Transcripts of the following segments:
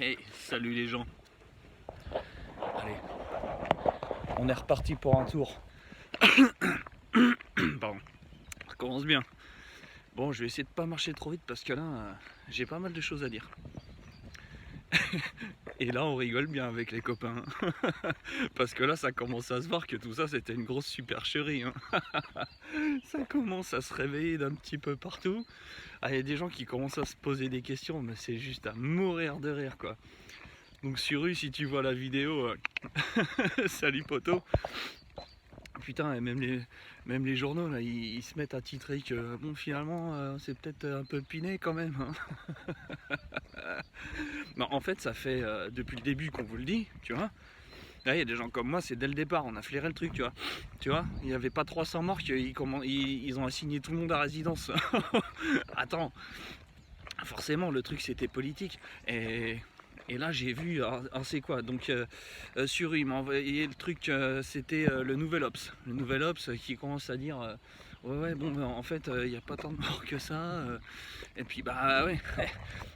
Hey, salut les gens. Allez, on est reparti pour un tour. Pardon, ça commence bien. Bon, je vais essayer de pas marcher trop vite parce que là, j'ai pas mal de choses à dire. Et là, on rigole bien avec les copains. Parce que là, ça commence à se voir que tout ça, c'était une grosse supercherie. Ça commence à se réveiller d'un petit peu partout. Ah, il y a des gens qui commencent à se poser des questions, mais c'est juste à mourir de rire, quoi. Donc sur eux, si tu vois la vidéo, salut poto. Putain, et même les journaux là, ils se mettent à titrer que bon finalement c'est peut-être un peu piné quand même. Non, en fait ça fait depuis le début qu'on vous le dit, tu vois. Là il y a des gens comme moi, c'est dès le départ, on a flairé le truc, tu vois. Tu vois, il n'y avait pas 300 morts ils ont assigné tout le monde à résidence. Attends, forcément le truc c'était politique. Et là j'ai vu, alors c'est quoi, donc sur il m'a envoyé le truc, c'était le Nouvel Ops. Le Nouvel Ops qui commence à dire ouais bon en fait il n'y a pas tant de morts que ça. Et puis bah ouais,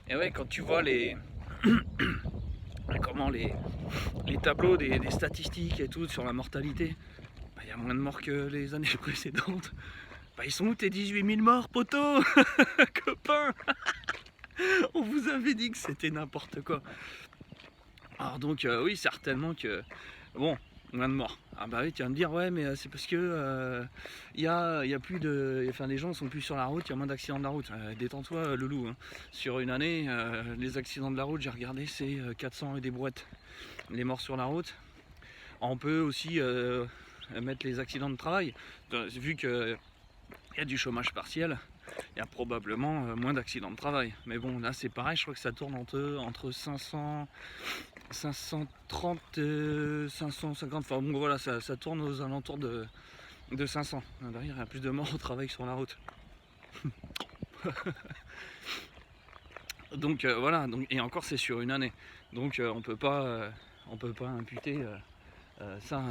et ouais quand tu vois comment les tableaux des statistiques et tout sur la mortalité, bah, il y a moins de morts que les années précédentes. Bah ils sont où tes 18 000 morts poteau copain. On vous avait dit que c'était n'importe quoi. Alors donc oui certainement que bon moins de morts. Ah bah oui tu vas me dire ouais mais c'est parce que y a plus de. Enfin les gens sont plus sur la route, il y a moins d'accidents de la route. Détends-toi loulou hein. Sur une année les accidents de la route j'ai regardé c'est 400 et des brouettes. Les morts sur la route. On peut aussi mettre les accidents de travail. Vu que il y a du chômage partiel, il y a probablement moins d'accidents de travail. Mais bon, là c'est pareil, je crois que ça tourne entre 530 550, enfin bon voilà, ça tourne aux alentours de 500. Derrière, il y a plus de morts au travail que sur la route. Donc voilà, donc, et encore c'est sur une année. Donc on peut pas imputer ça,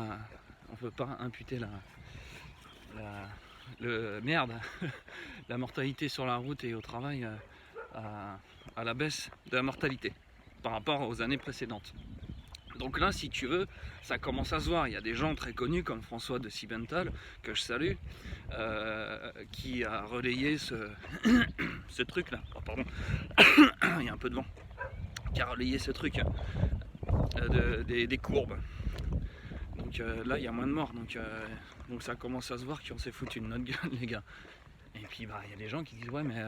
on peut pas imputer la mortalité sur la route et au travail à la baisse de la mortalité par rapport aux années précédentes. Donc là, si tu veux, ça commence à se voir. Il y a des gens très connus comme François de Sibbenthal, que je salue, qui a relayé ce truc-là. Oh, pardon, il y a un peu de vent. Qui a relayé ce truc des courbes. Donc là, il y a moins de morts. Donc ça commence à se voir qu'on s'est foutu de notre gueule, les gars. Et puis, bah, il y a des gens qui disent ouais, mais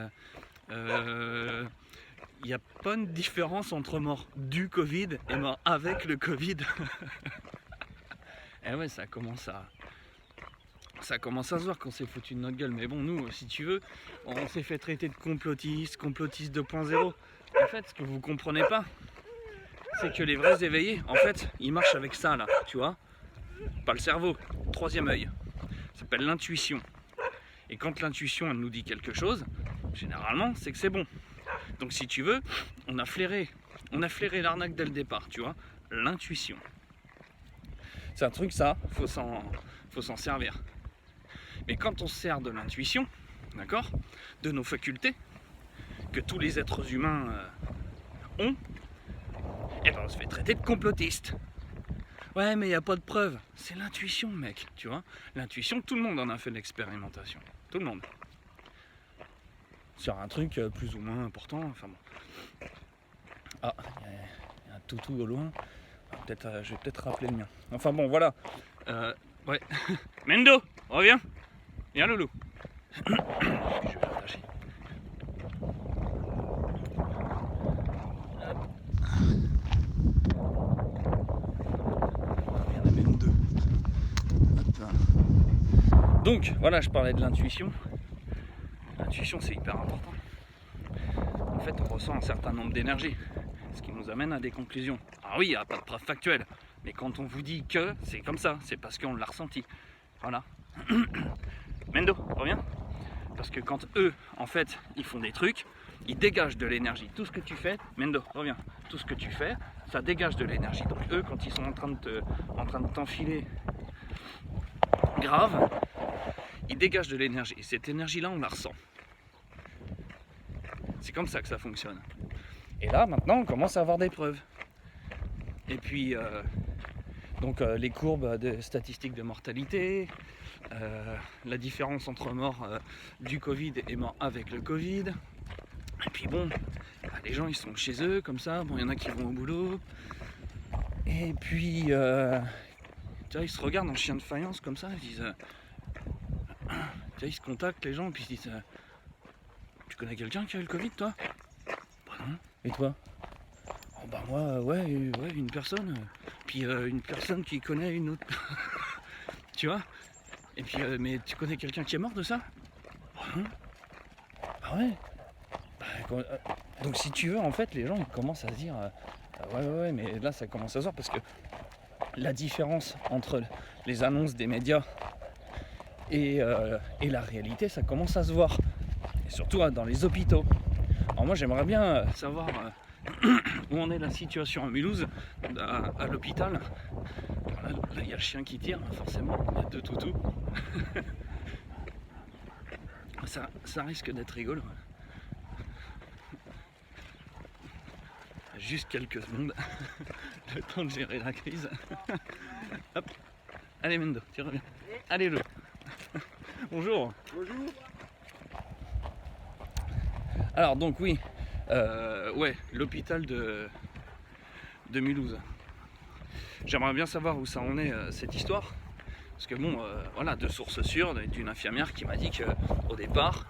il n'y a pas une différence entre mort du Covid et mort avec le Covid. Et ouais, ça commence à se voir qu'on s'est foutu de notre gueule. Mais bon, nous, si tu veux, on s'est fait traiter de complotiste 2.0. En fait, ce que vous comprenez pas, c'est que les vrais éveillés, en fait, ils marchent avec ça, là, tu vois. Pas le cerveau, troisième œil. Ça s'appelle l'intuition. Et quand l'intuition, elle nous dit quelque chose, généralement, c'est que c'est bon. Donc si tu veux, on a flairé l'arnaque dès le départ, tu vois, l'intuition. C'est un truc ça, faut s'en servir. Mais quand on se sert de l'intuition, d'accord, de nos facultés, que tous les êtres humains ont, et ben on se fait traiter de complotiste. Ouais mais il n'y a pas de preuves, c'est l'intuition mec, tu vois. L'intuition, tout le monde en a fait de l'expérimentation, tout le monde. Sur un truc plus ou moins important, enfin bon. Ah, il y a un toutou au loin. Je vais peut-être rappeler le mien. Enfin bon, voilà. Ouais. Mendo, reviens. Viens loulou. Je vais l'attacher. Il y en a même deux. Donc, voilà, je parlais de l'intuition. L'intuition, c'est hyper important. En fait, on ressent un certain nombre d'énergies, ce qui nous amène à des conclusions. Ah oui, il n'y a pas de preuve factuelle, mais quand on vous dit que c'est comme ça, c'est parce qu'on l'a ressenti. Voilà. Mendo, reviens. Parce que quand eux, en fait, ils font des trucs, ils dégagent de l'énergie. Tout ce que tu fais, Mendo, reviens. Tout ce que tu fais, ça dégage de l'énergie. Donc eux, quand ils sont en train de t'enfiler grave, ils dégagent de l'énergie. Et cette énergie-là, on la ressent. C'est comme ça que ça fonctionne. Et là, maintenant, on commence à avoir des preuves. Et puis, donc les courbes de statistiques de mortalité, la différence entre morts du Covid et morts avec le Covid. Et puis bon, les gens ils sont chez eux comme ça, bon il y en a qui vont au boulot. Et puis, tu vois, ils se regardent en chien de faïence comme ça, ils disent... tu vois, ils se contactent les gens, puis ils se disent... tu connais quelqu'un qui a eu le Covid toi? Bah non. Et toi? Oh bah moi, ouais, une personne. Puis une personne qui connaît une autre. Tu vois? Et puis, mais tu connais quelqu'un qui est mort de ça? Bah non. Ah ouais? Bah, donc si tu veux, en fait, les gens ils commencent à se dire... ouais, mais là ça commence à se voir parce que la différence entre les annonces des médias et la réalité, ça commence à se voir. Et surtout dans les hôpitaux. Alors moi j'aimerais bien savoir où en est la situation à Mulhouse, à l'hôpital. Là il y a le chien qui tire, forcément, il y a deux toutous. ça risque d'être rigolo. Juste quelques secondes, le temps de gérer la crise. Hop. Allez Mendo, tu reviens. Allez le. Bonjour. Bonjour. Alors donc oui, ouais, l'hôpital de Mulhouse. J'aimerais bien savoir où ça en est cette histoire. Parce que bon, voilà, de sources sûres, d'une infirmière qui m'a dit qu'au départ,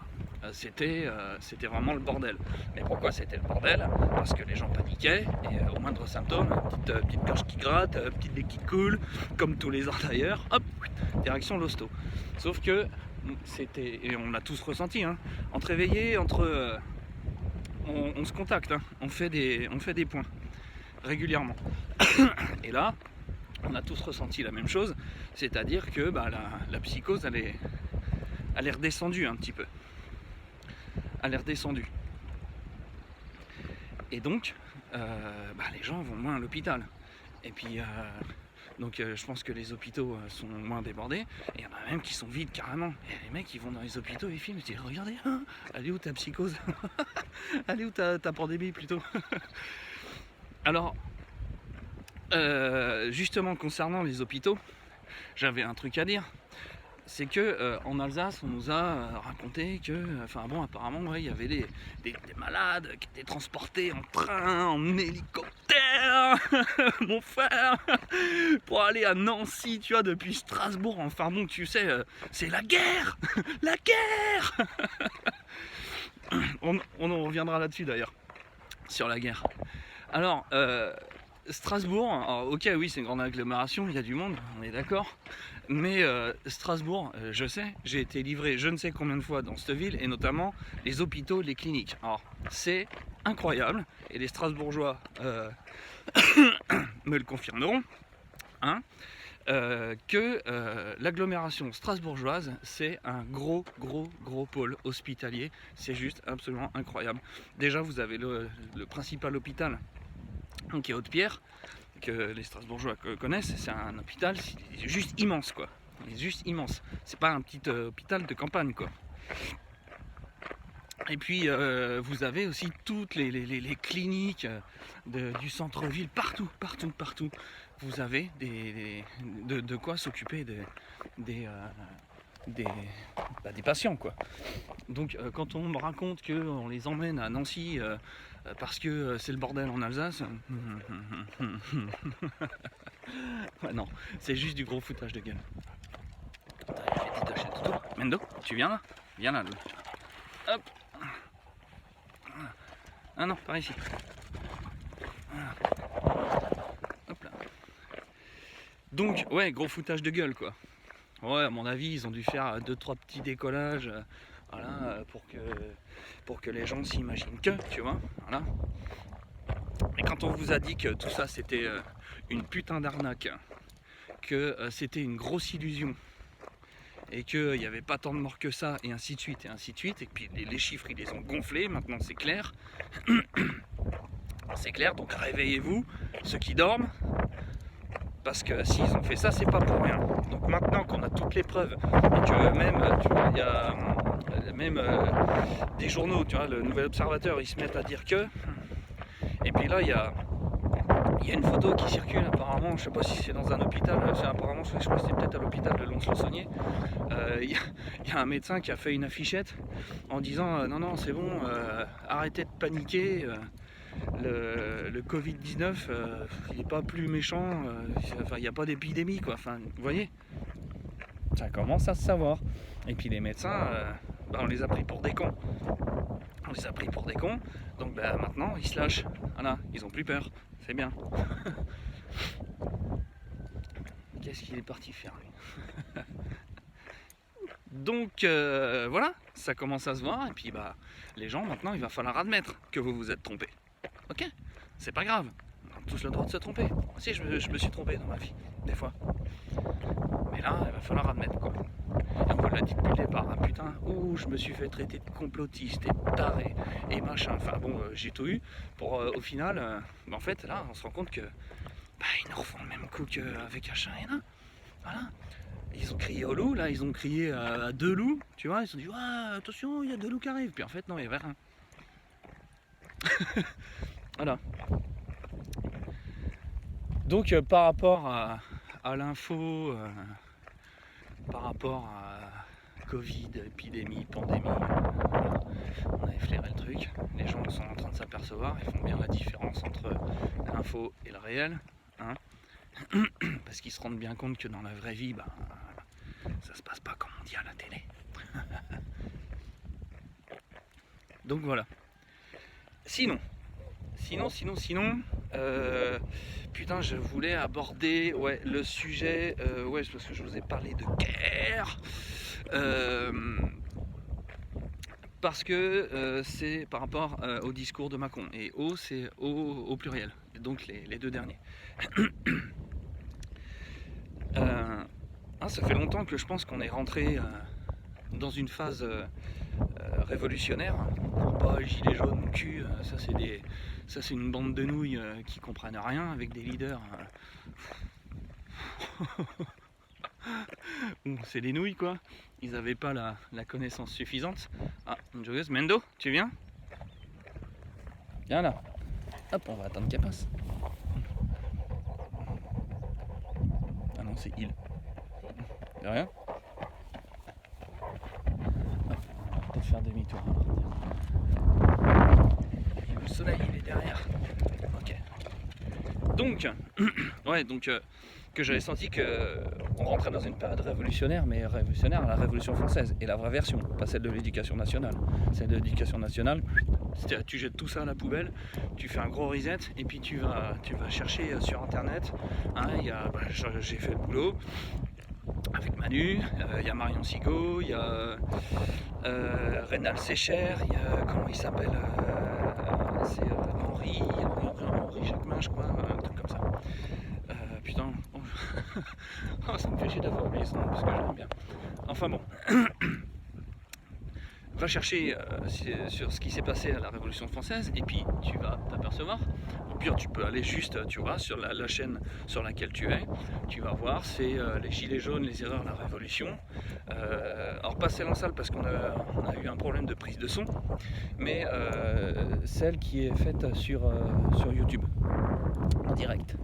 c'était vraiment le bordel. Mais pourquoi c'était le bordel? Parce que les gens paniquaient et au moindre symptôme, petite gorge qui gratte, petite nez qui coule, comme tous les ans d'ailleurs, hop, direction l'hosto. Sauf que c'était, et on l'a tous ressenti, hein, entre éveillés, entre... on se contacte, hein, on fait des points régulièrement. Et là, on a tous ressenti la même chose, c'est-à-dire que bah, la psychose, elle est redescendue un petit peu. Elle est redescendue. Et donc, bah, les gens vont moins à l'hôpital. Et puis, donc je pense que les hôpitaux sont moins débordés. Et il y en a même qui sont vides carrément. Et les mecs, ils vont dans les hôpitaux, ils filment, ils disent, regardez, hein, elle est où ta psychose? Elle est où ta pandémie plutôt? Alors, justement concernant les hôpitaux, j'avais un truc à dire. C'est que en Alsace, on nous a raconté que, enfin bon, apparemment, ouais, il y avait des malades qui étaient transportés en train, en hélicoptère, mon frère, pour aller à Nancy, tu vois, depuis Strasbourg. Enfin bon, tu sais, c'est la guerre, la guerre. On en reviendra là-dessus d'ailleurs, sur la guerre. Alors, Strasbourg, alors, ok, oui, c'est une grande agglomération, il y a du monde, on est d'accord. Mais Strasbourg, je sais, j'ai été livré je ne sais combien de fois dans cette ville, et notamment les hôpitaux, les cliniques. Alors, c'est incroyable, et les Strasbourgeois me le confirmeront, hein, que l'agglomération strasbourgeoise, c'est un gros pôle hospitalier. C'est juste absolument incroyable. Déjà, vous avez le principal hôpital, qui est Haute-Pierre, que les Strasbourgeois connaissent. C'est un hôpital, c'est juste immense, quoi. Il est juste immense. C'est pas un petit hôpital de campagne, quoi. Et puis vous avez aussi toutes les cliniques du centre-ville, partout. Vous avez de quoi s'occuper des patients, quoi. Donc quand on me raconte qu'on les emmène à Nancy parce que c'est le bordel en Alsace, ouais, non, c'est juste du gros foutage de gueule. Attends, je vais détacher le toutou. Mendo, tu viens là? Viens là, hop. Ah non, par ici. Hop là. Donc, ouais, gros foutage de gueule, quoi. Ouais, à mon avis, ils ont dû faire 2-3 petits décollages, voilà, pour que les gens s'imaginent que, tu vois, voilà. Et quand on vous a dit que tout ça c'était une putain d'arnaque, que c'était une grosse illusion, et qu'il n'y avait pas tant de morts que ça, et ainsi de suite, et puis les chiffres ils les ont gonflés, maintenant c'est clair. C'est clair, donc réveillez-vous, ceux qui dorment, parce que s'ils ont fait ça, c'est pas pour rien. Donc maintenant qu'on a toutes les preuves, et que même, tu vois, il y a même des journaux, tu vois, le Nouvel Observateur, ils se mettent à dire que Et puis là, il y a une photo qui circule apparemment, je sais pas si c'est dans un hôpital, apparemment je crois que c'était peut-être à l'hôpital de Lons-le-Saunier. Il y a un médecin qui a fait une affichette en disant non non c'est bon, arrêtez de paniquer, le Covid-19 il n'est pas plus méchant, il n'y a pas d'épidémie quoi, enfin vous voyez, ça commence à se savoir. Et puis les médecins, on les a pris pour des cons. On les a pris pour des cons, donc maintenant ils se lâchent. Voilà, ils ont plus peur, c'est bien. Qu'est-ce qu'il est parti faire lui? Donc voilà, ça commence à se voir, et puis les gens maintenant il va falloir admettre que vous vous êtes trompé. Ok, c'est pas grave, on a tous le droit de se tromper. Moi aussi je me suis trompé dans ma vie, des fois. Mais là, il va falloir admettre quoi. Et on vous l'a dit depuis le départ, hein, putain, je me suis fait traiter de complotiste et taré et machin. Enfin bon, j'ai tout eu pour au final, en fait là on se rend compte que ils nous refont le même coup qu'avec H1N1. Voilà. Ils ont crié au loup, là ils ont crié à deux loups, tu vois, ils se sont dit attention, il y a deux loups qui arrivent. Puis en fait non, il y avait rien. Voilà. Donc par rapport à l'info, par rapport à Covid, épidémie, pandémie, voilà, on a effleuré le truc. Les gens sont en train de s'apercevoir, ils font bien la différence entre l'info et le réel, hein, parce qu'ils se rendent bien compte que dans la vraie vie, ça se passe pas comme on dit à la télé. Donc voilà. Sinon, putain, je voulais aborder le sujet, parce que je vous ai parlé de guerre, parce que c'est par rapport au discours de Macron, et c'est au pluriel, donc les deux derniers. Ça fait longtemps que je pense qu'on est rentré dans une phase révolutionnaire. Pas gilet jaune cul, ça c'est une bande de nouilles qui comprennent rien avec des leaders. C'est des nouilles quoi. Ils n'avaient pas la connaissance suffisante. Ah, une joggeuse. Mendo, tu viens? Viens là. Hop, on va attendre qu'elle passe. Ah non, c'est il. Y'a rien? On va peut-être faire demi-tour. Le soleil il est derrière. Ok. Donc, que j'avais senti qu'on rentrait dans une période révolutionnaire, mais révolutionnaire à la Révolution française, et la vraie version, pas celle de l'éducation nationale. Celle de l'éducation nationale, tu jettes tout ça à la poubelle, tu fais un gros reset, et puis tu vas chercher sur internet, hein, j'ai fait le boulot avec Manu, il y a Marion Sigaud, il y a Rénal Sécher, il y a, comment il s'appelle, c'est Henri Jacquemin, je crois, un truc comme ça. Putain, ça me fait chier d'avoir oublié son nom parce que je l'aime bien. Enfin bon, va chercher sur ce qui s'est passé à la Révolution française et puis tu vas t'apercevoir. Au pire, tu peux aller juste, tu vois, sur la chaîne sur laquelle tu es. Tu vas voir, c'est les gilets jaunes, les erreurs de la Révolution. Alors pas celle en salle parce qu'on a eu un problème de prise de son, mais celle qui est faite sur YouTube en direct.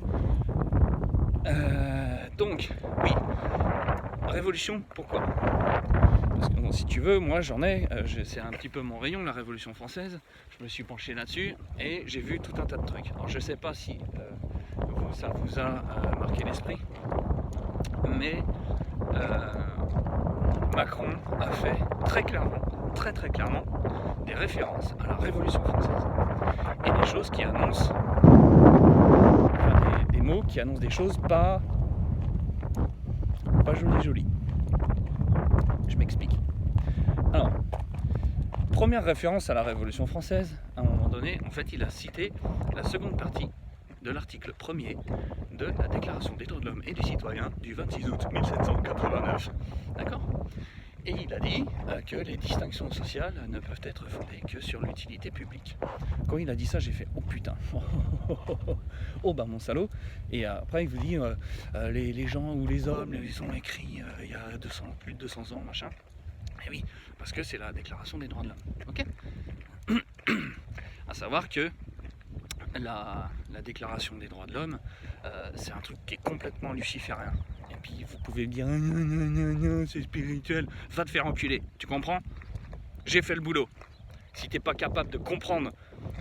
Donc, oui, révolution, pourquoi? Parce que bon, si tu veux, moi j'en ai, c'est un petit peu mon rayon, la Révolution française. Je me suis penché là-dessus et j'ai vu tout un tas de trucs. Alors je sais pas si ça vous a marqué l'esprit, mais Macron a fait très clairement, très clairement, des références à la Révolution française et des choses qui annoncent, des mots qui annoncent des choses pas jolies. Je m'explique. Alors, première référence à la Révolution française, à un moment donné, en fait, il a cité la seconde partie de l'article 1er de la Déclaration des droits de l'homme et du citoyen du 26 août 1789. D'accord ? Et il a dit que les distinctions sociales ne peuvent être fondées que sur l'utilité publique. Quand il a dit ça, j'ai fait « Oh putain !» Oh bah mon salaud. Et après il vous dit les gens ou les hommes, ils ont écrit il y a plus de 200 ans, machin. Et oui, parce que c'est la Déclaration des droits de l'homme. Ok. À savoir que la déclaration des droits de l'homme, c'est un truc qui est complètement luciférien. Et puis vous pouvez me dire c'est spirituel, va te faire enculer, tu comprends? J'ai fait le boulot. Si t'es pas capable de comprendre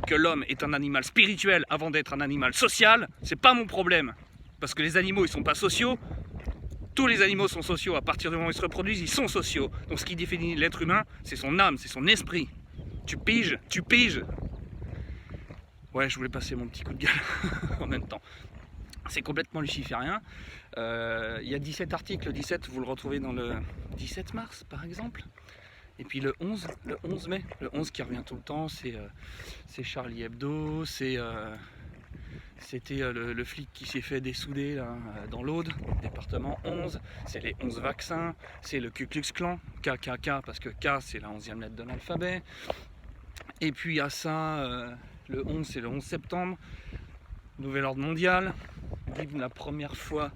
que l'homme est un animal spirituel avant d'être un animal social, c'est pas mon problème. Parce que les animaux ils sont pas sociaux. Tous les animaux sont sociaux, à partir du moment où ils se reproduisent, ils sont sociaux. Donc ce qui définit l'être humain, c'est son âme, c'est son esprit. Tu piges, tu piges. Ouais, je voulais passer mon petit coup de gueule en même temps. C'est complètement luciférien. Il y a 17 articles, le 17 vous le retrouvez dans le 17 mars par exemple. Et puis le 11 mai, le 11 qui revient tout le temps, c'est Charlie Hebdo, c'était le flic qui s'est fait dessouder là, dans l'Aude, département 11, c'est les 11 vaccins, c'est le Ku Klux Klan, KKK, parce que K c'est la 11e lettre de l'alphabet. Et puis à ça, le 11 c'est le 11 septembre, nouvel ordre mondial. La première fois,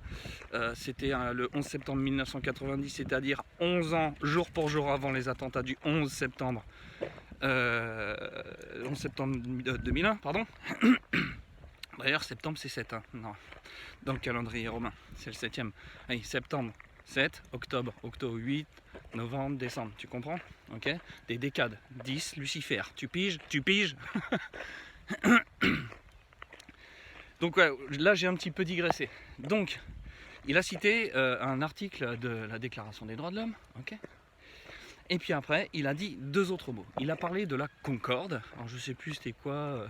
c'était le 11 septembre 1990, c'est-à-dire 11 ans, jour pour jour avant les attentats du 11 septembre. 11 septembre 2001, pardon. D'ailleurs, septembre, c'est 7, hein. Non, dans le calendrier romain, c'est le 7e. Allez, septembre, 7, octobre, 8, novembre, décembre, tu comprends? Ok. Des décades, 10, Lucifer, tu piges? Donc ouais, là j'ai un petit peu digressé. Donc, il a cité un article de la Déclaration des droits de l'homme, ok. Et puis après, il a dit 2 autres mots. Il a parlé de la concorde. Alors je sais plus c'était quoi,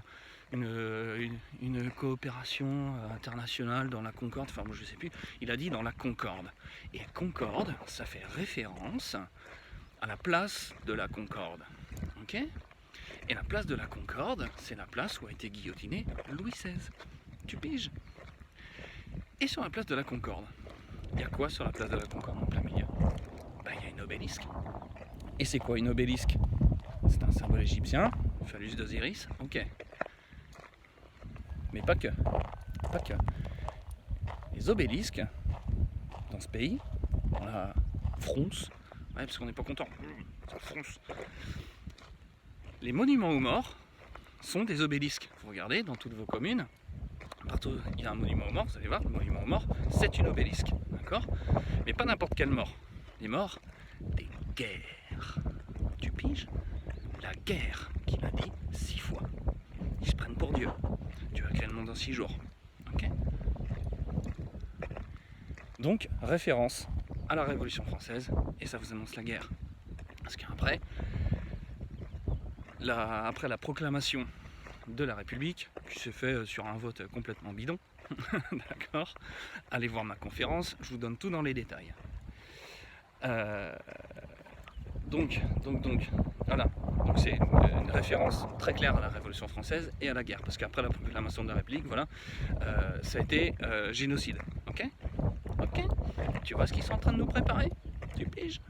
une coopération internationale dans la concorde. Enfin moi je sais plus. Il a dit dans la concorde. Et concorde, ça fait référence à la place de la Concorde, ok. Et la place de la Concorde, c'est la place où a été guillotiné Louis XVI. Tu piges? Et sur la place de la Concorde, il y a quoi sur la place de la Concorde en plein milieu? Ben, il y a une obélisque. Et c'est quoi une obélisque? C'est un symbole égyptien, phallus d'Osiris, ok. Mais pas que. Pas que. Les obélisques, dans ce pays, dans la fronce, ouais, parce qu'on n'est pas content, ça fronce. Les monuments aux morts sont des obélisques. Vous regardez dans toutes vos communes, partout il y a un monument aux morts, vous allez voir, le monument aux morts, c'est une obélisque, d'accord? Mais pas n'importe quelle mort. Les morts des guerres. Tu piges? La guerre qu'il a dit 6 fois. Ils se prennent pour Dieu. Tu vas créer le monde en 6 jours. Ok? Donc, référence à la Révolution française, et ça vous annonce la guerre. Parce qu'après, après la proclamation de la République, qui s'est fait sur un vote complètement bidon, d'accord, allez voir ma conférence, je vous donne tout dans les détails. Donc, voilà. Donc c'est une référence très claire à la Révolution française et à la guerre, parce qu'après la proclamation de la République, voilà, ça a été génocide. Ok? Ok? Tu vois ce qu'ils sont en train de nous préparer? Tu piges?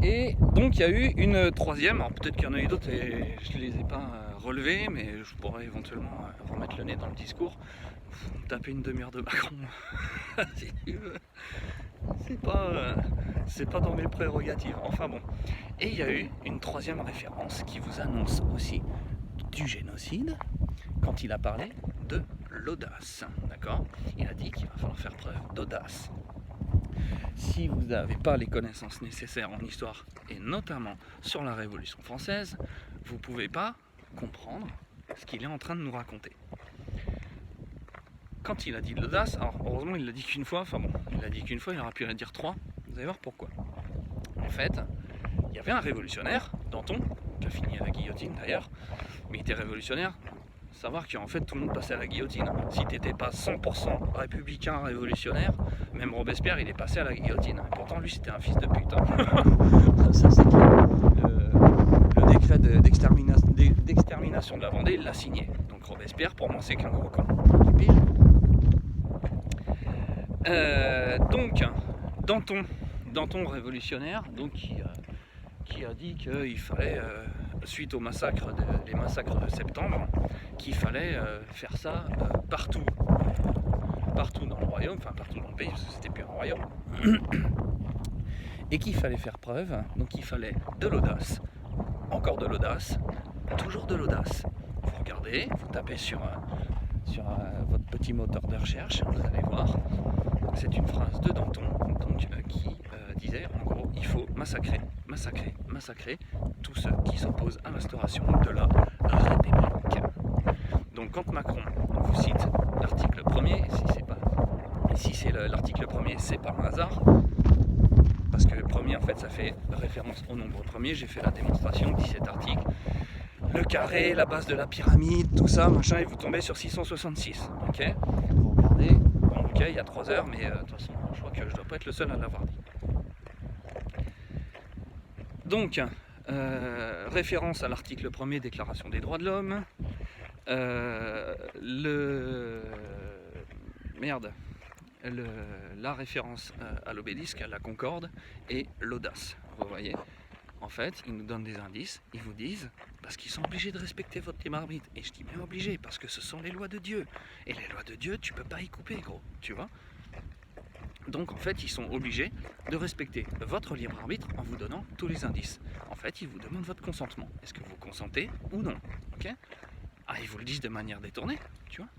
Et donc il y a eu une troisième, alors peut-être qu'il y en a eu d'autres et je ne les ai pas relevés, mais je pourrais éventuellement remettre le nez dans le discours, taper une demi-heure de Macron, si tu veux. C'est pas dans mes prérogatives, enfin bon. Et il y a eu une troisième référence qui vous annonce aussi du génocide, quand il a parlé de l'audace, d'accord? Il a dit qu'il va falloir faire preuve d'audace. Si vous n'avez pas les connaissances nécessaires en histoire, et notamment sur la Révolution française, vous ne pouvez pas comprendre ce qu'il est en train de nous raconter. Quand il a dit de l'audace, alors heureusement il l'a dit qu'une fois, enfin bon, il l'a dit qu'une fois, il aurait pu la dire 3, vous allez voir pourquoi. En fait, il y avait un révolutionnaire, Danton, qui a fini à la guillotine d'ailleurs, mais il était révolutionnaire. Savoir qu'en fait tout le monde passait à la guillotine. Si t'étais pas 100% républicain révolutionnaire, même Robespierre il est passé à la guillotine. Et pourtant lui c'était un fils de pute. Ça c'est clair. Le décret d'extermination de la Vendée il l'a signé. Donc Robespierre pour moi c'est qu'un gros con. Donc Danton révolutionnaire, donc qui a dit qu'il fallait, suite aux massacres les massacres de septembre, qu'il fallait faire ça partout dans le royaume, enfin partout dans le pays, parce que c'était plus un royaume, et qu'il fallait faire preuve, donc il fallait de l'audace, encore de l'audace, toujours de l'audace, vous regardez, vous tapez sur votre petit moteur de recherche, vous allez voir. C'est une phrase de Danton donc, qui disait en gros il faut massacrer tous ceux qui s'opposent à l'instauration de la République. Donc quand Macron vous cite l'article 1er, si c'est l'article 1er, c'est par un hasard, parce que le premier en fait ça fait référence au nombre premier, j'ai fait la démonstration, 17 articles, le carré, la base de la pyramide, tout ça, machin, et vous tombez sur 666, ok. Vous regardez, bon ok, il y a 3 heures, mais de toute façon, je crois que je dois pas être le seul à l'avoir dit. Donc, référence à l'article 1er, Déclaration des droits de l'homme, la référence à l'obélisque, à la Concorde et l'audace, vous voyez. En fait, ils nous donnent des indices, ils vous disent, parce qu'ils sont obligés de respecter votre libre arbitre. Et je dis bien obligés, parce que ce sont les lois de Dieu. Et les lois de Dieu, tu peux pas y couper, gros, tu vois. Donc en fait, ils sont obligés de respecter votre libre arbitre en vous donnant tous les indices. En fait, ils vous demandent votre consentement. Est-ce que vous consentez ou non, ok? Ah, ils vous le disent de manière détournée, tu vois.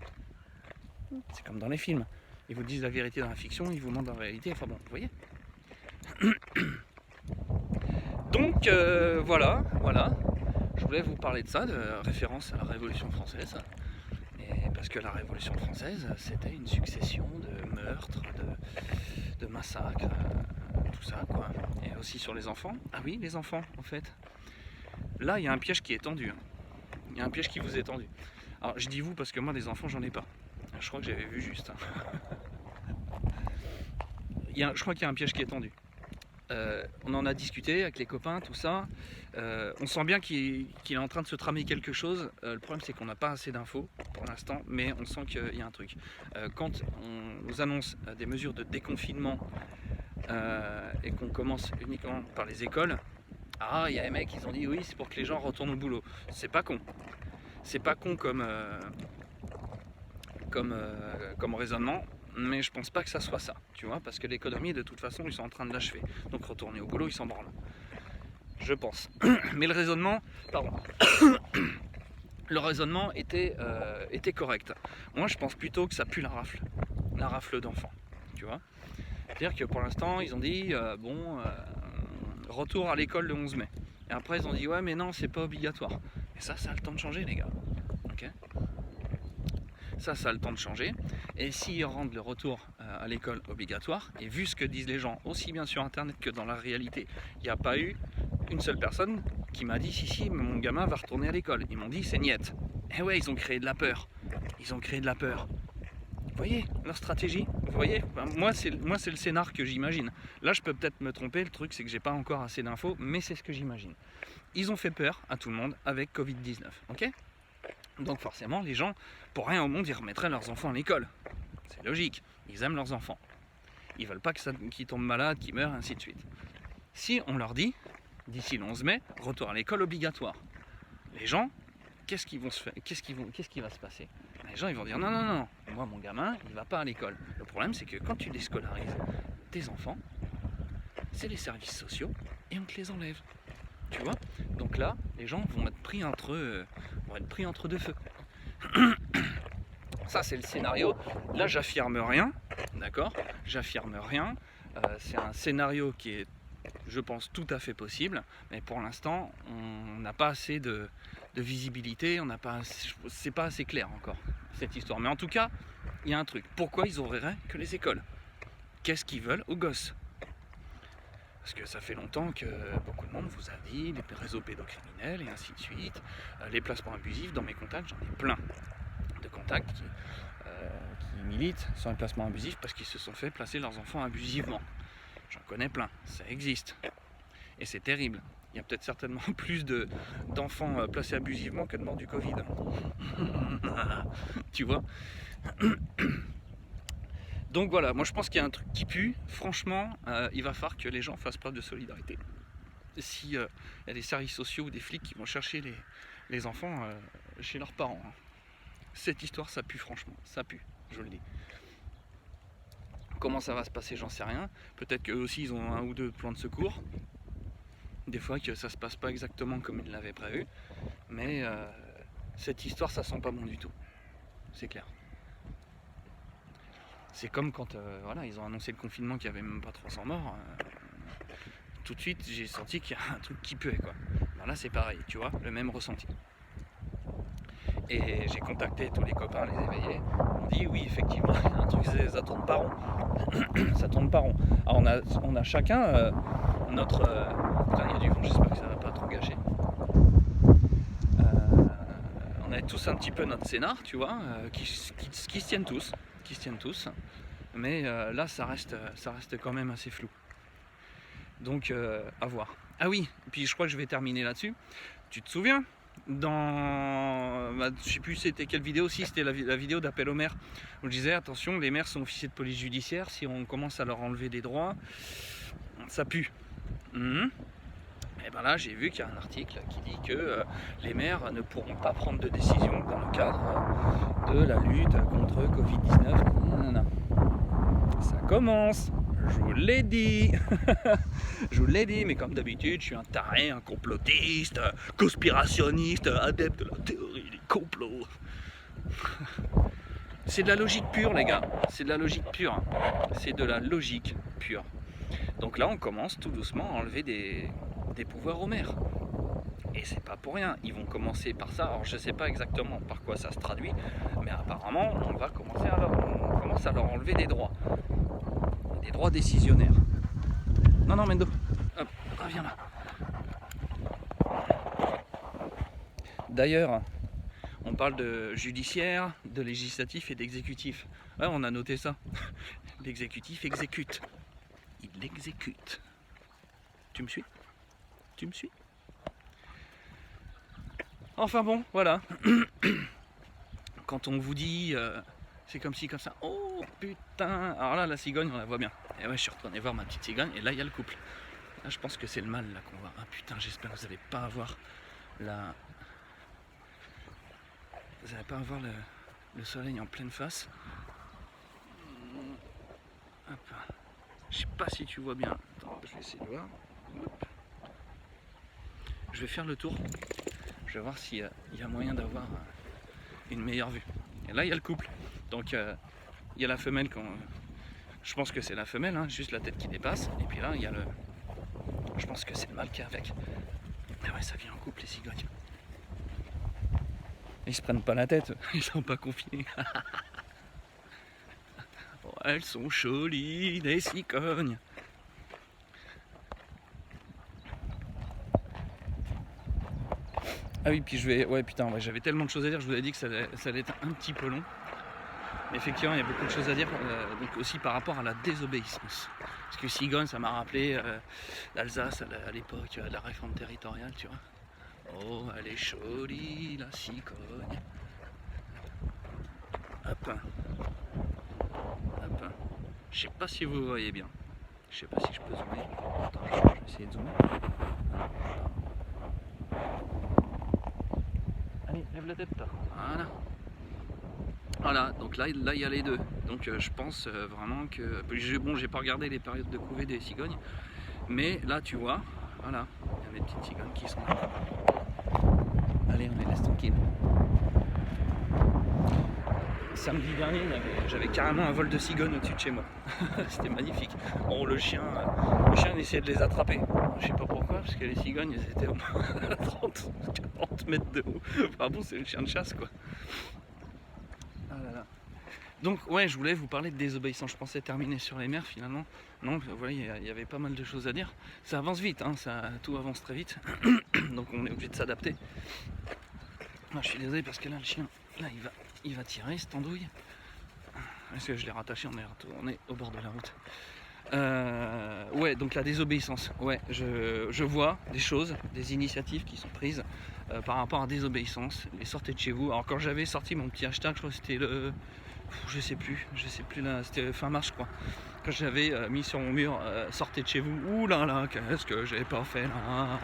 C'est comme dans les films. Ils vous disent la vérité dans la fiction, ils vous mentent dans la réalité, enfin bon, vous voyez. Donc voilà, je voulais vous parler de ça, de référence à la Révolution française. Et parce que la Révolution française, c'était une succession de meurtres, de massacres, tout ça quoi. Et aussi sur les enfants. Ah oui, les enfants en fait. Là, il y a un piège qui est tendu. Il y a un piège qui vous est tendu. Alors je dis vous parce que moi des enfants j'en ai pas. Je crois que j'avais vu juste. Je crois qu'il y a un piège qui est tendu. On en a discuté avec les copains, tout ça. On sent bien qu'il est en train de se tramer quelque chose. Le problème, c'est qu'on n'a pas assez d'infos pour l'instant, mais on sent qu'il y a un truc. Quand on nous annonce des mesures de déconfinement et qu'on commence uniquement par les écoles, ah, il y a des mecs qui ont dit oui, c'est pour que les gens retournent au boulot. C'est pas con. C'est pas con comme raisonnement. Mais je pense pas que ça soit ça, tu vois, parce que l'économie, de toute façon, ils sont en train de l'achever. Donc retourner au boulot, ils s'en branlent. Je pense. Mais le raisonnement, était correct. Moi, je pense plutôt que ça pue la rafle d'enfants, tu vois. C'est-à-dire que pour l'instant, ils ont dit, retour à l'école le 11 mai. Et après, ils ont dit, ouais, mais non, c'est pas obligatoire. Et ça a le temps de changer, les gars. Ok ? Ça a le temps de changer. Et s'ils rendent le retour à l'école obligatoire, et vu ce que disent les gens, aussi bien sur internet que dans la réalité, il n'y a pas eu une seule personne qui m'a dit si, mon gamin va retourner à l'école. Ils m'ont dit c'est niette. Et ouais, ils ont créé de la peur. Vous voyez leur stratégie? Vous voyez, moi c'est le scénar que j'imagine. Là, je peux peut-être me tromper, le truc c'est que j'ai pas encore assez d'infos, mais c'est ce que j'imagine. Ils ont fait peur à tout le monde avec Covid-19, ok? Donc forcément, les gens, pour rien au monde, ils remettraient leurs enfants à l'école. C'est logique, ils aiment leurs enfants. Ils veulent pas qu'ils tombent malades, qu'ils meurent, ainsi de suite. Si on leur dit, d'ici le 11 mai, retour à l'école obligatoire, les gens, qu'est-ce qui va se passer? Les gens, ils vont dire non, moi mon gamin, il va pas à l'école. Le problème, c'est que quand tu déscolarises tes enfants, c'est les services sociaux et on te les enlève. Tu vois? Donc là, les gens vont être pris entre deux feux. Ça, c'est le scénario. Là, j'affirme rien, d'accord? J'affirme rien. C'est un scénario qui est, je pense, tout à fait possible. Mais pour l'instant, on n'a pas assez de visibilité. C'est pas assez clair encore, cette histoire. Mais en tout cas, il y a un truc. Pourquoi ils ouvriraient que les écoles? Qu'est-ce qu'ils veulent aux gosses? Parce que ça fait longtemps que beaucoup de monde vous a dit les réseaux pédocriminels et ainsi de suite, les placements abusifs. Dans mes contacts, j'en ai plein de contacts qui militent sur les placements abusifs parce qu'ils se sont fait placer leurs enfants abusivement. J'en connais plein, ça existe. Et c'est terrible. Il y a peut-être certainement plus d'enfants placés abusivement que de morts du Covid. Tu vois? Donc voilà, moi je pense qu'il y a un truc qui pue. Franchement, il va falloir que les gens fassent preuve de solidarité. S'il y a des services sociaux ou des flics qui vont chercher les enfants chez leurs parents. Cette histoire, ça pue franchement, ça pue, je le dis. Comment ça va se passer, j'en sais rien. Peut-être qu'eux aussi ils ont un ou deux plans de secours. Des fois que ça se passe pas exactement comme ils l'avaient prévu. Mais cette histoire, ça sent pas bon du tout. C'est clair. C'est comme quand voilà, ils ont annoncé le confinement qu'il n'y avait même pas 300 morts. Tout de suite, j'ai senti qu'il y a un truc qui puait, quoi. Ben là, c'est pareil, tu vois, le même ressenti. Et j'ai contacté tous les copains, les éveillés. On dit oui, effectivement, il y a un truc, ça tourne pas rond. Ça tourne pas rond. Alors on a chacun notre. Putain, il y a du vent, j'espère que ça va pas trop gâcher. On a tous un petit peu notre scénar, tu vois, qui se tiennent tous. Qui se tiennent tous. Mais là, ça reste quand même assez flou. Donc, à voir. Ah oui, puis je crois que je vais terminer là-dessus. Tu te souviens je sais plus c'était quelle vidéo, si c'était la vidéo d'appel aux maires où je disais attention, les maires sont officiers de police judiciaire, si on commence à leur enlever des droits, ça pue. Et ben là j'ai vu qu'il y a un article qui dit que les maires ne pourront pas prendre de décision dans le cadre de la lutte contre Covid-19. Ça commence. Je vous l'ai dit. Je vous l'ai dit, mais comme d'habitude, je suis un taré, un complotiste, conspirationniste, adepte de la théorie des complots. C'est de la logique pure, les gars. C'est de la logique pure. C'est de la logique pure. Donc là, on commence tout doucement à enlever des pouvoirs aux maires. Et c'est pas pour rien. Ils vont commencer par ça. Alors, je sais pas exactement par quoi ça se traduit, mais apparemment, on commence à leur enlever des droits. Des droits décisionnaires. Non, Mendo. Hop, viens là. D'ailleurs, on parle de judiciaire, de législatif et d'exécutif. Ouais, on a noté ça. L'exécutif exécute. Il exécute. Tu me suis ? Tu me suis ? Enfin bon, voilà. Quand on vous dit... c'est comme ci, comme ça. Oh putain. Alors là, la cigogne, on la voit bien. Et ouais, je suis retourné voir ma petite cigogne. Et là, il y a le couple. Là, je pense que c'est le mâle là qu'on voit. Ah putain, j'espère que vous n'allez pas avoir la... Vous n'allez pas avoir le soleil en pleine face. Hop. Je sais pas si tu vois bien. Attends, je vais essayer de voir. Hop. Je vais faire le tour. Je vais voir s'il y a moyen d'avoir une meilleure vue. Et là, il y a le couple. Donc il y a la femelle, je pense que c'est la femelle, hein, juste la tête qui dépasse. Et puis là, il y a le... Je pense que c'est le mâle qui est avec. Mais ouais, ça vient en couple, les cigognes. Ils se prennent pas la tête, ils sont pas confinés. Oh, elles sont jolies, les cigognes. Ah oui, puis j'avais tellement de choses à dire, je vous ai dit que ça allait être un petit peu long. Mais effectivement, il y a beaucoup de choses à dire, donc aussi par rapport à la désobéissance. Parce que cigogne, ça m'a rappelé l'Alsace à l'époque de la réforme territoriale, tu vois. Oh, elle est jolie, la cigogne. Hop. Hop. Je sais pas si vous voyez bien. Je sais pas si je peux zoomer. Attends, je vais essayer de zoomer. Allez, lève la tête. Voilà. Voilà, donc là il y a les deux. Donc je pense vraiment que... Bon, j'ai pas regardé les périodes de couvée des cigognes. Mais là, tu vois, voilà. Il y a mes petites cigognes qui sont là. Allez, on les laisse tranquilles. Samedi dernier, j'avais carrément un vol de cigognes au-dessus de chez moi. C'était magnifique. Bon, le chien essayait de les attraper. Je sais pas pourquoi, parce que les cigognes, elles étaient au moins à 30-40 mètres de haut. Enfin bon, c'est le chien de chasse, quoi. Ah là là. Donc, ouais, je voulais vous parler de désobéissance. Je pensais terminer sur les mers, finalement. Non, vous voyez, il y avait pas mal de choses à dire. Ça avance vite, hein, tout avance très vite. Donc, on est obligé de s'adapter. Ah, je suis désolé, parce que là, le chien, là, il va tirer cette andouille. Parce que je l'ai rattaché, on est au bord de la route. Ouais, donc la désobéissance. Ouais, je vois des choses, des initiatives qui sont prises par rapport à la désobéissance. Les sortez de chez vous. Alors quand j'avais sorti mon petit hashtag, je crois que c'était le... Je sais plus là, c'était fin mars, je crois. Quand j'avais mis sur mon mur, sortez de chez vous. Ouh là là, qu'est-ce que j'ai pas fait là.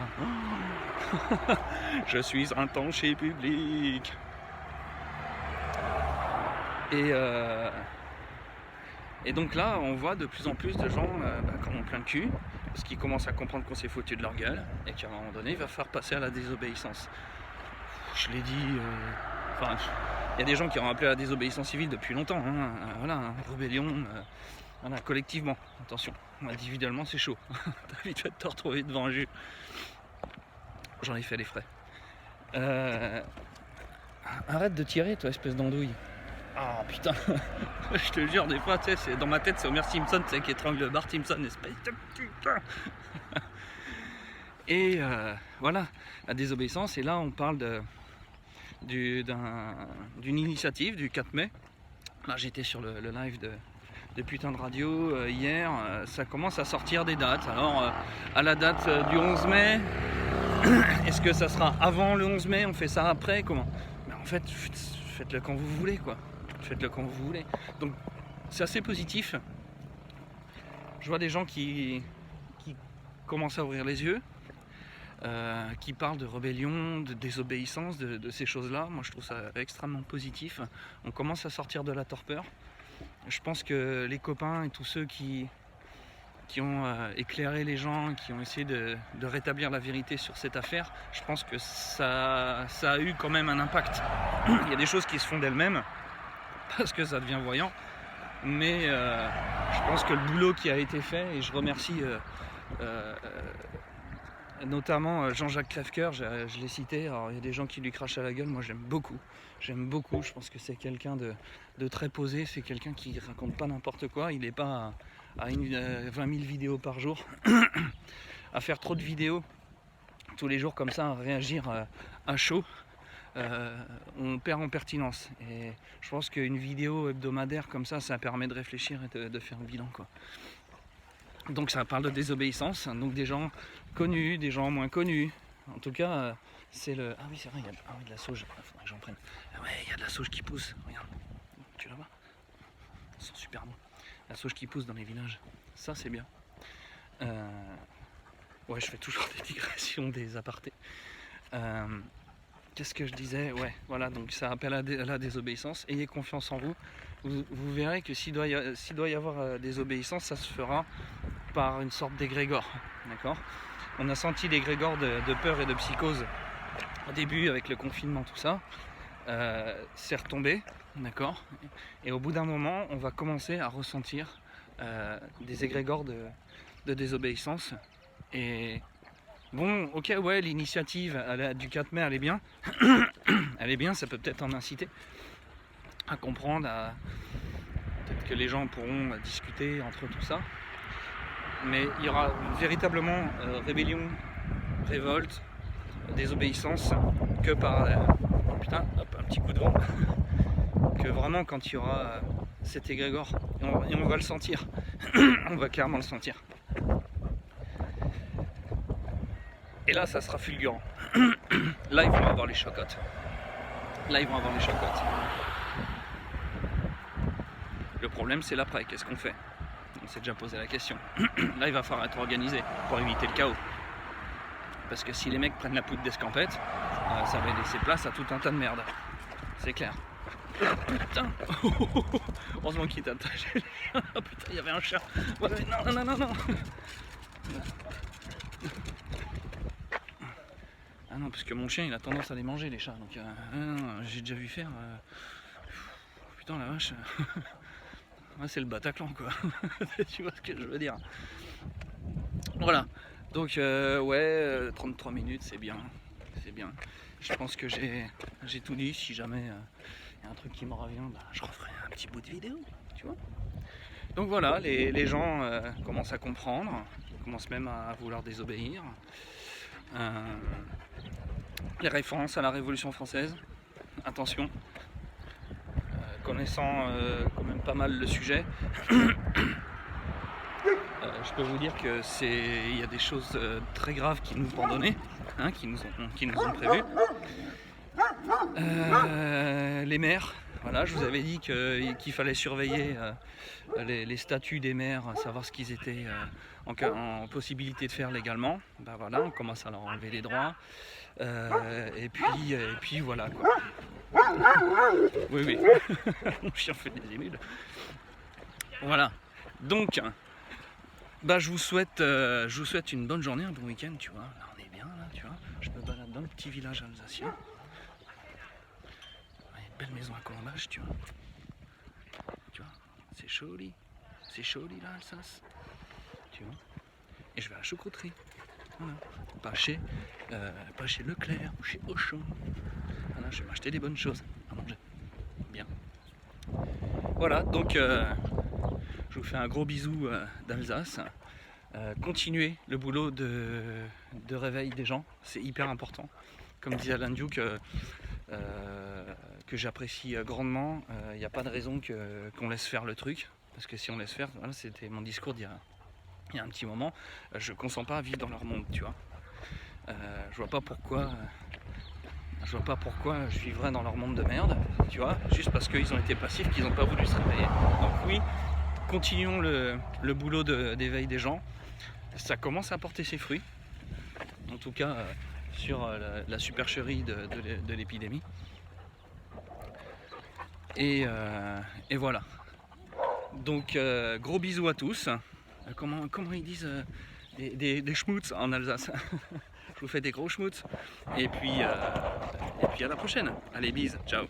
Je suis un tanché public. Et donc là, on voit de plus en plus de gens qui en ont plein le cul, parce qu'ils commencent à comprendre qu'on s'est foutu de leur gueule, et qu'à un moment donné, il va falloir passer à la désobéissance. je l'ai dit, enfin, il y a des gens qui ont appelé à la désobéissance civile depuis longtemps, hein, voilà, hein, rébellion, voilà, collectivement, attention, individuellement c'est chaud, t'as vite fait de te retrouver devant un juge. J'en ai fait les frais. Arrête de tirer, toi, espèce d'andouille. Ah putain, je te jure, des fois, tu sais, dans ma tête, c'est Homer Simpson, tu sais, qui étrangle Bart Simpson, espèce de putain. Et voilà, la désobéissance, et là, on parle d'une initiative du 4 mai. Là, j'étais sur le live de putain de radio hier, ça commence à sortir des dates. Alors, à la date du 11 mai, est-ce que ça sera avant le 11 mai, on fait ça après, comment? Mais en fait, faites-le quand vous voulez, quoi. Faites-le quand vous voulez. Donc, c'est assez positif. Je vois des gens qui commencent à ouvrir les yeux, qui parlent de rébellion, de désobéissance, de ces choses-là. Moi, je trouve ça extrêmement positif. On commence à sortir de la torpeur. Je pense que les copains et tous ceux qui ont éclairé les gens, qui ont essayé de rétablir la vérité sur cette affaire, je pense que ça a eu quand même un impact. Il y a des choses qui se font d'elles-mêmes, parce que ça devient voyant, mais je pense que le boulot qui a été fait, et je remercie notamment Jean-Jacques Crèvecoeur, je l'ai cité. Alors il y a des gens qui lui crachent à la gueule, moi j'aime beaucoup, je pense que c'est quelqu'un de très posé, c'est quelqu'un qui raconte pas n'importe quoi, il n'est pas à 20 000 vidéos par jour, à faire trop de vidéos tous les jours comme ça, à réagir à chaud. On perd en pertinence, et je pense qu'une vidéo hebdomadaire comme ça permet de réfléchir et de faire un bilan, quoi. Donc ça parle de désobéissance, donc des gens connus, des gens moins connus. En tout cas, c'est le... Ah oui, c'est vrai, il y a de la sauge, il faudrait que j'en prenne. Ah ouais, il y a de la sauge qui pousse, regarde. Tu la vois? Ils sont super bons. La sauge qui pousse dans les villages, ça c'est bien. Ouais, je fais toujours des digressions, des apartés. Qu'est-ce que je disais? Ouais, voilà, donc ça appelle à la désobéissance. Ayez confiance en vous. Vous verrez que s'il doit y avoir désobéissance, ça se fera par une sorte d'égrégore. D'accord? On a senti l'égrégore de peur et de psychose au début avec le confinement, tout ça. C'est retombé, d'accord? Et au bout d'un moment, on va commencer à ressentir des égrégores de désobéissance. Et bon, ok, ouais, l'initiative du 4 mai, elle est bien. Elle est bien, ça peut peut-être en inciter à comprendre, peut-être que les gens pourront discuter entre tout ça. Mais il y aura véritablement rébellion, révolte, désobéissance que par... putain, hop, un petit coup de vent. Que vraiment quand il y aura cet égrégore, et on va le sentir. On va clairement le sentir. Et là, ça sera fulgurant. Là, ils vont avoir les chocottes. Le problème, c'est l'après. Qu'est-ce qu'on fait? On s'est déjà posé la question. Là, il va falloir être organisé pour éviter le chaos. Parce que si les mecs prennent la poudre d'escampette, ça va laisser place à tout un tas de merde. C'est clair. Putain. Heureusement qu'il est attaché. Oh putain, il y avait un chat. Ouais, non. Ah non, parce que mon chien il a tendance à les manger, les chats, donc j'ai déjà vu faire. Putain la vache. Ouais, c'est le Bataclan, quoi. Tu vois ce que je veux dire. Voilà. Donc ouais, 33 minutes, c'est bien. Je pense que j'ai tout dit. Si jamais il y a un truc qui me revient, bah, je referai un petit bout de vidéo, tu vois. Donc voilà, les gens commencent à comprendre, ils commencent même à vouloir désobéir. Les références à la Révolution française, attention, connaissant quand même pas mal le sujet, je peux vous dire que il y a des choses très graves qui nous ont donné, hein, qui nous ont prévu. Les maires, voilà, je vous avais dit qu'il fallait surveiller les statuts des maires, savoir ce qu'ils étaient en possibilité de faire légalement. Ben voilà, on commence à leur enlever les droits. Et puis voilà, quoi. Oui. Mon chien fait des émules. Voilà. Donc, bah, je vous souhaite une bonne journée, un bon week-end, tu vois. Là, on est bien, là, tu vois. Je me balade dans le petit village alsacien. belle maison à colombage, tu vois. Tu vois, c'est joli là, Alsace. Tu vois. Et je vais à la choucrouterie. Voilà. Pas chez Leclerc ou chez Auchan. Voilà, je vais m'acheter des bonnes choses à manger. Bien. Voilà, donc je vous fais un gros bisou d'Alsace. Continuez le boulot de réveil des gens, c'est hyper important. Comme disait Alain Duke, que j'apprécie grandement, il n'y a pas de raison qu'on laisse faire le truc. Parce que si on laisse faire, voilà, c'était mon discours d'il y a un petit moment, je ne consens pas à vivre dans leur monde, tu vois. Je vois pas pourquoi je vivrais dans leur monde de merde, tu vois, juste parce qu'ils ont été passifs, qu'ils n'ont pas voulu se réveiller. Donc oui, continuons le boulot d'éveil des gens. Ça commence à porter ses fruits, en tout cas sur la supercherie de l'épidémie. Et voilà. Donc gros bisous à tous. Comment ils disent des schmutz en Alsace. Je vous fais des gros schmutz. Et puis à la prochaine. Allez, bises, ciao.